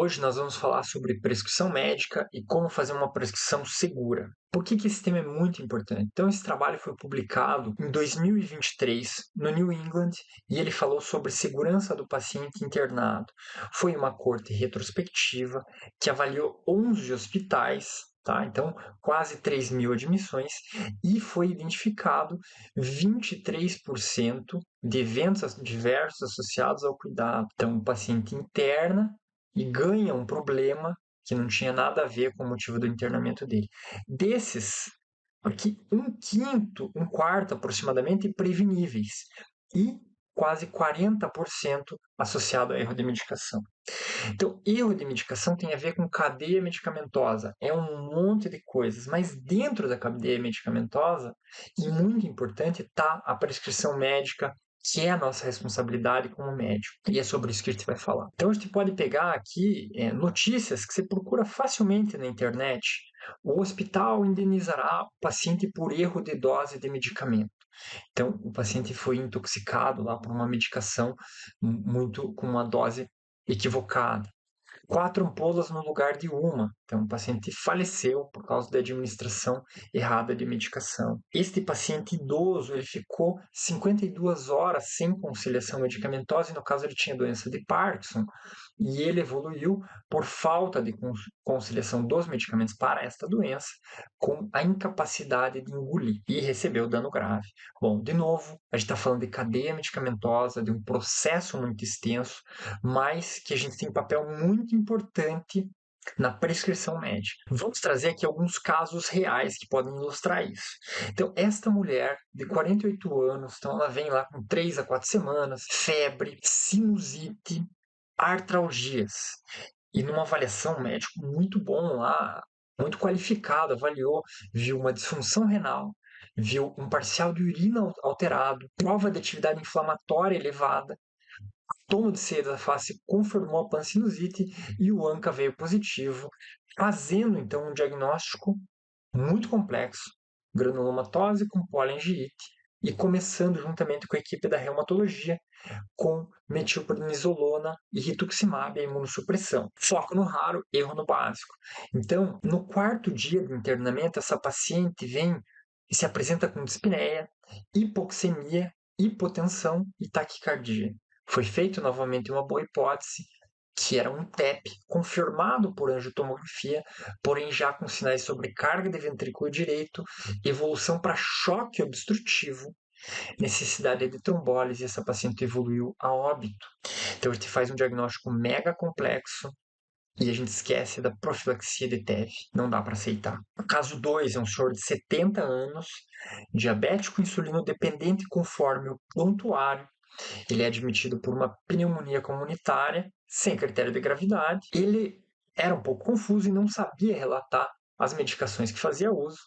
Hoje nós vamos falar sobre prescrição médica e como fazer uma prescrição segura. Por que esse tema é muito importante? Então, esse trabalho foi publicado em 2023 no New England e ele falou sobre segurança do paciente internado. Foi uma corte retrospectiva que avaliou 11 hospitais, tá? Então, quase 3.000 admissões, e foi identificado 23% de eventos diversos associados ao cuidado. Então, o paciente interna e ganha um problema que não tinha nada a ver com o motivo do internamento dele. Desses, aqui um quarto aproximadamente preveníveis e quase 40% associado a erro de medicação. Então, erro de medicação tem a ver com cadeia medicamentosa, é um monte de coisas, mas dentro da cadeia medicamentosa, e muito importante, está a prescrição médica, que é a nossa responsabilidade como médico. E é sobre isso que a gente vai falar. Então, a gente pode pegar aqui notícias que você procura facilmente na internet. O hospital indenizará o paciente por erro de dose de medicamento. Então, o paciente foi intoxicado lá por uma medicação muito com uma dose equivocada. 4 ampolas no lugar de uma. Então, o paciente faleceu por causa da administração errada de medicação. Este paciente idoso, ele ficou 52 horas sem conciliação medicamentosa, e no caso ele tinha doença de Parkinson, e ele evoluiu por falta de conciliação dos medicamentos para esta doença, com a incapacidade de engolir, e recebeu dano grave. Bom, de novo, a gente está falando de cadeia medicamentosa, de um processo muito extenso, mas que a gente tem um papel muito importante na prescrição médica. Vamos trazer aqui alguns casos reais que podem ilustrar isso. Então, esta mulher de 48 anos, então ela vem lá com 3 a 4 semanas, febre, sinusite, artralgias. E numa avaliação médica muito bom lá, muito qualificado, avaliou, viu uma disfunção renal, viu um parcial de urina alterado, prova de atividade inflamatória elevada, tomo de cera da face confirmou a pansinusite e o ANCA veio positivo, fazendo então um diagnóstico muito complexo, granulomatose com poliangiite, e começando juntamente com a equipe da reumatologia com metilprednisolona e rituximab, a imunossupressão. Foco no raro, erro no básico. Então, no quarto dia de internamento, essa paciente vem e se apresenta com dispneia, hipoxemia, hipotensão e taquicardia. Foi feito novamente uma boa hipótese, que era um TEP, confirmado por angiotomografia, porém já com sinais de sobrecarga de ventrículo direito, evolução para choque obstrutivo, necessidade de trombólise, e essa paciente evoluiu a óbito. Então a gente faz um diagnóstico mega complexo e a gente esquece da profilaxia de TEV. Não dá para aceitar. O caso 2 é um senhor de 70 anos, diabético insulino dependente conforme o prontuário. Ele é admitido por uma pneumonia comunitária, sem critério de gravidade. Ele era um pouco confuso e não sabia relatar as medicações que fazia uso.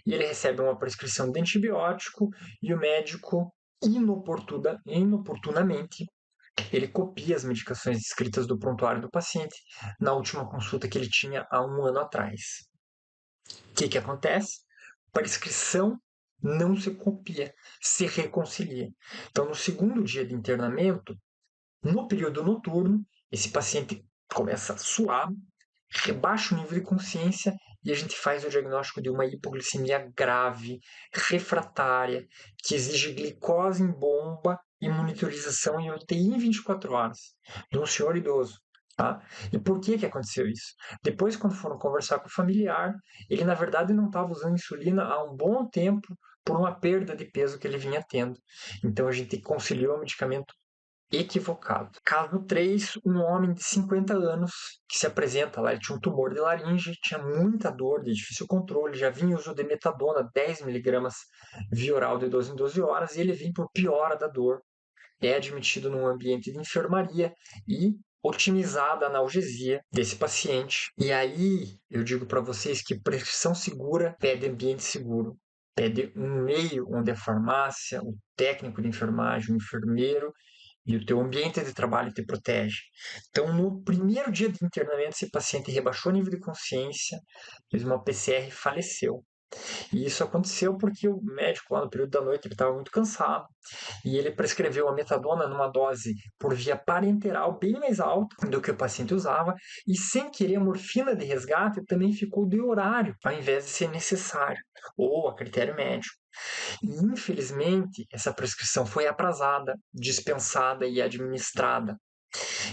E ele recebe uma prescrição de antibiótico e o médico, inoportunamente, ele copia as medicações escritas do prontuário do paciente na última consulta que ele tinha há 1 ano atrás. O que acontece? Prescrição não se copia, se reconcilia. Então, no segundo dia de internamento, no período noturno, esse paciente começa a suar, rebaixa o nível de consciência e a gente faz o diagnóstico de uma hipoglicemia grave, refratária, que exige glicose em bomba e monitorização em UTI em 24 horas, de um senhor idoso. Tá? E por que aconteceu isso? Depois, quando foram conversar com o familiar, ele na verdade não estava usando insulina há um bom tempo por uma perda de peso que ele vinha tendo. Então a gente conciliou o medicamento equivocado. Caso 3, um homem de 50 anos que se apresenta lá, ele tinha um tumor de laringe, tinha muita dor, de difícil controle, já vinha uso de metadona, 10 mg via oral de 12 em 12 horas, e ele vinha por piora da dor. É admitido num ambiente de enfermaria e otimizada a analgesia desse paciente. E aí eu digo para vocês que prescrição segura pede ambiente seguro. Pede um meio onde a farmácia, o técnico de enfermagem, o enfermeiro e o teu ambiente de trabalho te protege. Então, no primeiro dia de internamento, esse paciente rebaixou o nível de consciência, fez uma PCR e faleceu. E isso aconteceu porque o médico, lá no período da noite, ele estava muito cansado e ele prescreveu a metadona numa dose por via parenteral bem mais alta do que o paciente usava e, sem querer, a morfina de resgate também ficou de horário, ao invés de ser necessário, ou a critério médico. E, infelizmente, essa prescrição foi aprazada, dispensada e administrada.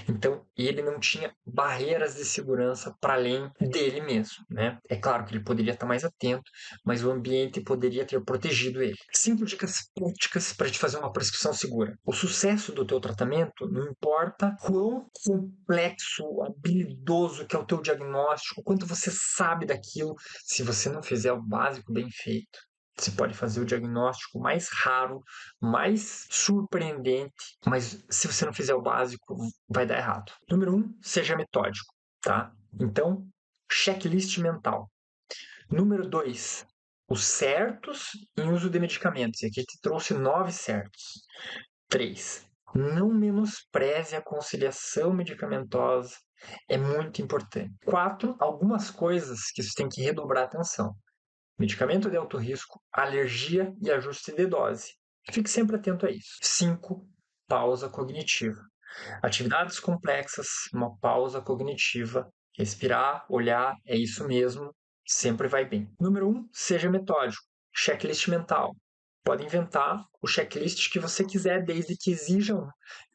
Então, ele não tinha barreiras de segurança para além dele mesmo, né? É claro que ele poderia estar mais atento, mas o ambiente poderia ter protegido ele. 5 dicas práticas para te fazer uma prescrição segura. O sucesso do teu tratamento não importa quão complexo, habilidoso que é o teu diagnóstico, quanto você sabe daquilo, se você não fizer o básico bem feito. Você pode fazer o diagnóstico mais raro, mais surpreendente, mas se você não fizer o básico, vai dar errado. Número 1, seja metódico, tá? Então, checklist mental. Número 2, os certos em uso de medicamentos. E aqui te trouxe 9 certos. 3, não menospreze a conciliação medicamentosa. É muito importante. 4, algumas coisas que você tem que redobrar atenção. Medicamento de alto risco, alergia e ajuste de dose. Fique sempre atento a isso. 5, pausa cognitiva. Atividades complexas, uma pausa cognitiva. Respirar, olhar, é isso mesmo, sempre vai bem. Número 1, seja metódico. Checklist mental. Pode inventar o checklist que você quiser, desde que exija um.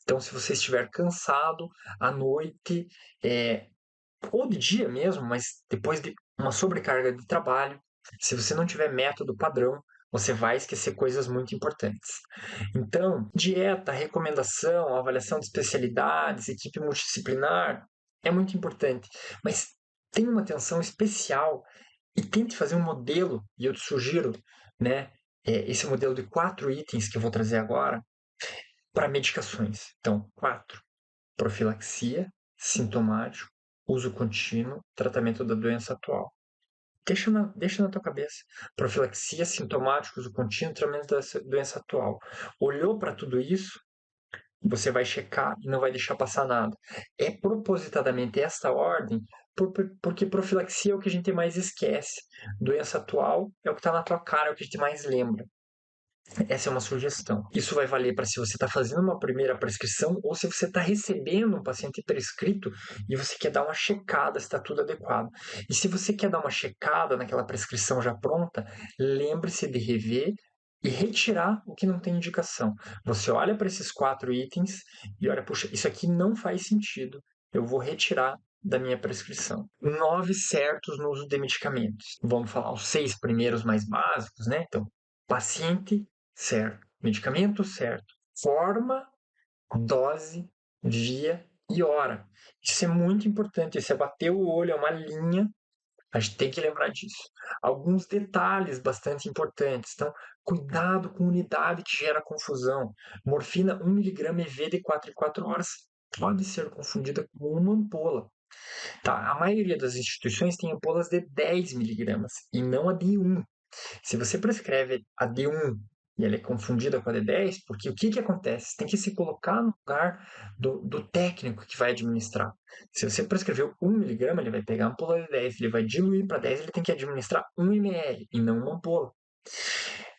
Então, se você estiver cansado, à noite, ou de dia mesmo, mas depois de uma sobrecarga de trabalho, se você não tiver método padrão, você vai esquecer coisas muito importantes. Então, dieta, recomendação, avaliação de especialidades, equipe multidisciplinar é muito importante, mas tenha uma atenção especial e tente fazer um modelo, e eu te sugiro, né, esse modelo de 4 itens que eu vou trazer agora para medicações. Então, 4: profilaxia, sintomático, uso contínuo, tratamento da doença atual. Deixa na tua cabeça. Profilaxia, sintomático, uso contínuo, tratamento da doença atual. Olhou para tudo isso, você vai checar e não vai deixar passar nada. É propositadamente esta ordem, porque profilaxia é o que a gente mais esquece. Doença atual é o que está na tua cara, é o que a gente mais lembra. Essa é uma sugestão. Isso vai valer para se você está fazendo uma primeira prescrição ou se você está recebendo um paciente prescrito e você quer dar uma checada se está tudo adequado. E se você quer dar uma checada naquela prescrição já pronta, lembre-se de rever e retirar o que não tem indicação. Você olha para esses 4 itens e olha, puxa, isso aqui não faz sentido. Eu vou retirar da minha prescrição. 9 certos no uso de medicamentos. Vamos falar os 6 primeiros mais básicos, né? Então, paciente certo, medicamento certo, forma, dose, via e hora. Isso é muito importante. Você bater o olho, é uma linha, a gente tem que lembrar disso. Alguns detalhes bastante importantes. Então, cuidado com unidade que gera confusão. Morfina 1 mg EV de 4 em 4 horas pode ser confundida com uma ampola. Tá? A maioria das instituições tem ampolas de 10 mg e não a de 1. Se você prescreve a D1 e ela é confundida com a D10, porque o que acontece? Você tem que se colocar no lugar do técnico que vai administrar. Se você prescrever 1 miligrama, ele vai pegar a ampola de 10, ele vai diluir para 10, ele tem que administrar 1 ml e não uma ampola.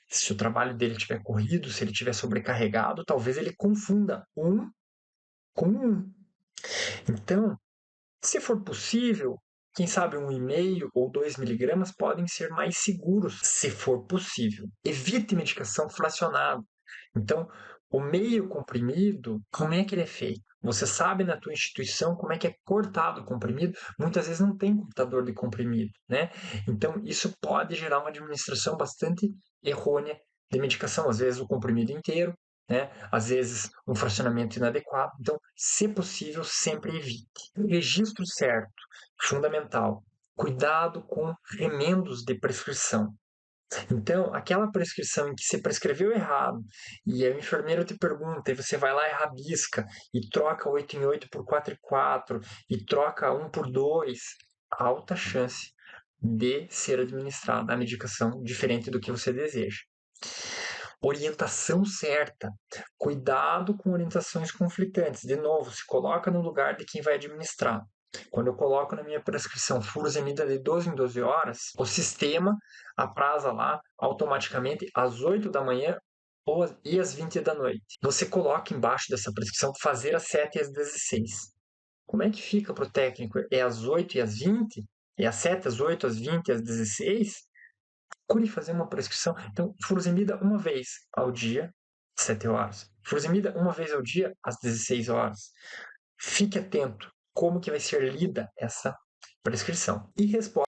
Se o trabalho dele estiver corrido, se ele estiver sobrecarregado, talvez ele confunda 1 com 1. Então, se for possível, quem sabe 1,5 ou 2 miligramas podem ser mais seguros, se for possível. Evite medicação fracionada. Então, o meio comprimido, como é que ele é feito? Você sabe na tua instituição como é que é cortado o comprimido? Muitas vezes não tem cortador de comprimido, né? Então, isso pode gerar uma administração bastante errônea de medicação. Às vezes o comprimido inteiro, né? Às vezes um fracionamento inadequado. Então, se possível, sempre evite. Registro certo, fundamental. Cuidado com remendos de prescrição. Então, aquela prescrição em que você prescreveu errado e o enfermeiro te pergunta, e você vai lá e rabisca, e troca 8 em 8 por 4 em 4, e troca 1 por 2, alta chance de ser administrada a medicação diferente do que você deseja. Orientação certa. Cuidado com orientações conflitantes. De novo, se coloca no lugar de quem vai administrar. Quando eu coloco na minha prescrição furosemida de 12 em 12 horas, o sistema apraza lá automaticamente às 8 da manhã e às 20 da noite. Você coloca embaixo dessa prescrição fazer às 7 e às 16. Como é que fica para o técnico? É às 8 e às 20? É às 7, às 8, às 20 e às 16? Procure fazer uma prescrição. Então, furosemida uma vez ao dia, 7 horas. Furosemida uma vez ao dia, às 16 horas. Fique atento como que vai ser lida essa prescrição. E resposta